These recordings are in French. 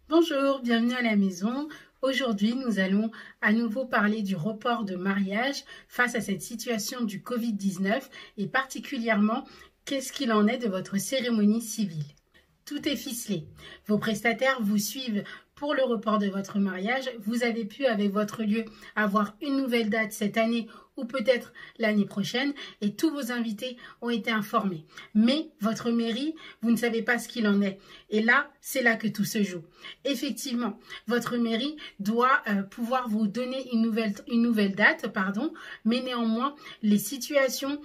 Bonjour, bienvenue à la maison. Aujourd'hui, nous allons à nouveau parler du report de mariage face à cette situation du Covid-19 et particulièrement, qu'est-ce qu'il en est de votre cérémonie civile. Tout est ficelé. Vos prestataires vous suivent pour le report de votre mariage. Vous avez pu, avec votre lieu, avoir une nouvelle date cette année ou peut-être l'année prochaine et tous vos invités ont été informés. Mais votre mairie, vous ne savez pas ce qu'il en est. Et là, c'est là que tout se joue. Effectivement, votre mairie doit pouvoir vous donner une nouvelle date, mais néanmoins, les situations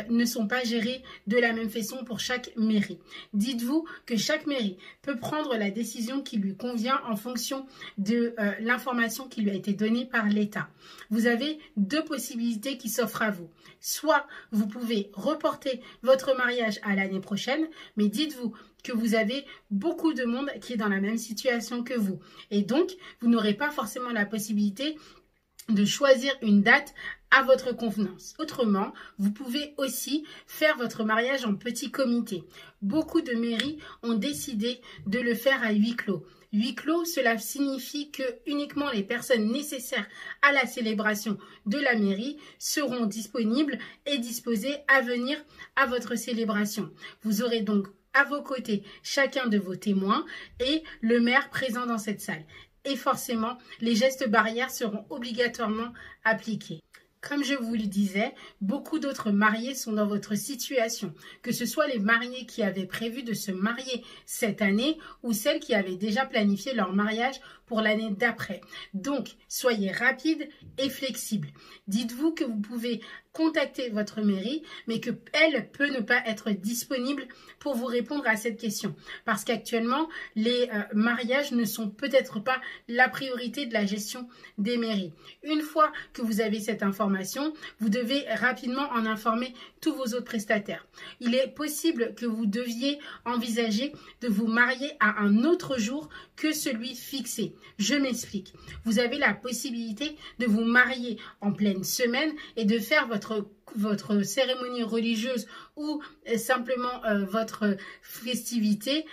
ne sont pas gérées de la même façon pour chaque mairie. Dites-vous que chaque mairie peut prendre la décision qui lui convient en fonction de l'information qui lui a été donnée par l'État. Vous avez deux possibilités qui s'offrent à vous. Soit vous pouvez reporter votre mariage à l'année prochaine, mais dites-vous que vous avez beaucoup de monde qui est dans la même situation que vous. Et donc, vous n'aurez pas forcément la possibilité de choisir une date à votre convenance. Autrement, vous pouvez aussi faire votre mariage en petit comité. Beaucoup de mairies ont décidé de le faire à huis clos. Huis clos, cela signifie que uniquement les personnes nécessaires à la célébration de la mairie seront disponibles et disposées à venir à votre célébration. Vous aurez donc à vos côtés chacun de vos témoins et le maire présent dans cette salle. Et forcément, les gestes barrières seront obligatoirement appliqués. Comme je vous le disais, beaucoup d'autres mariés sont dans votre situation, que ce soit les mariés qui avaient prévu de se marier cette année ou celles qui avaient déjà planifié leur mariage pour l'année d'après. Donc, soyez rapide et flexible. Dites-vous que vous pouvez contacter votre mairie, mais qu'elle peut ne pas être disponible pour vous répondre à cette question. Parce qu'actuellement, les mariages ne sont peut-être pas la priorité de la gestion des mairies. Une fois que vous avez cette information, vous devez rapidement en informer tous vos autres prestataires. Il est possible que vous deviez envisager de vous marier à un autre jour que celui fixé. Je m'explique. Vous avez la possibilité de vous marier en pleine semaine et de faire votre cérémonie religieuse ou simplement votre festivité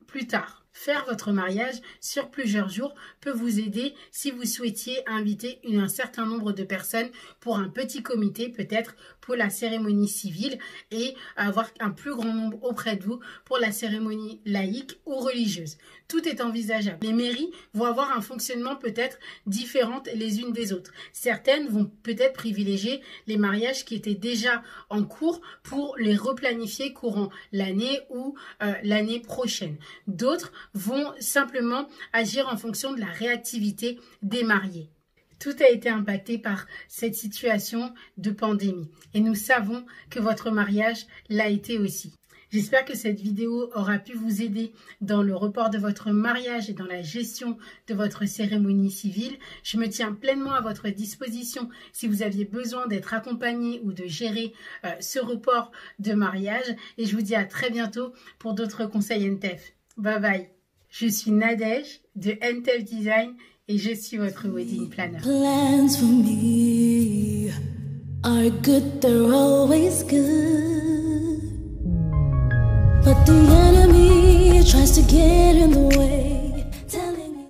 plus tard. Faire votre mariage sur plusieurs jours peut vous aider si vous souhaitiez inviter un certain nombre de personnes pour un petit comité, peut-être pour la cérémonie civile et avoir un plus grand nombre auprès de vous pour la cérémonie laïque ou religieuse. Tout est envisageable. Les mairies vont avoir un fonctionnement peut-être différent les unes des autres. Certaines vont peut-être privilégier les mariages qui étaient déjà en cours pour les replanifier courant l'année ou l'année prochaine. D'autres vont simplement agir en fonction de la réactivité des mariés. Tout a été impacté par cette situation de pandémie et nous savons que votre mariage l'a été aussi. J'espère que cette vidéo aura pu vous aider dans le report de votre mariage et dans la gestion de votre cérémonie civile. Je me tiens pleinement à votre disposition si vous aviez besoin d'être accompagné ou de gérer ce report de mariage. Et je vous dis à très bientôt pour d'autres conseils NTEF. Bye bye. Je suis Nadège de NTEF Design et je suis votre wedding planner. Plans for me are good, they're always good. But the enemy tries to get in the way.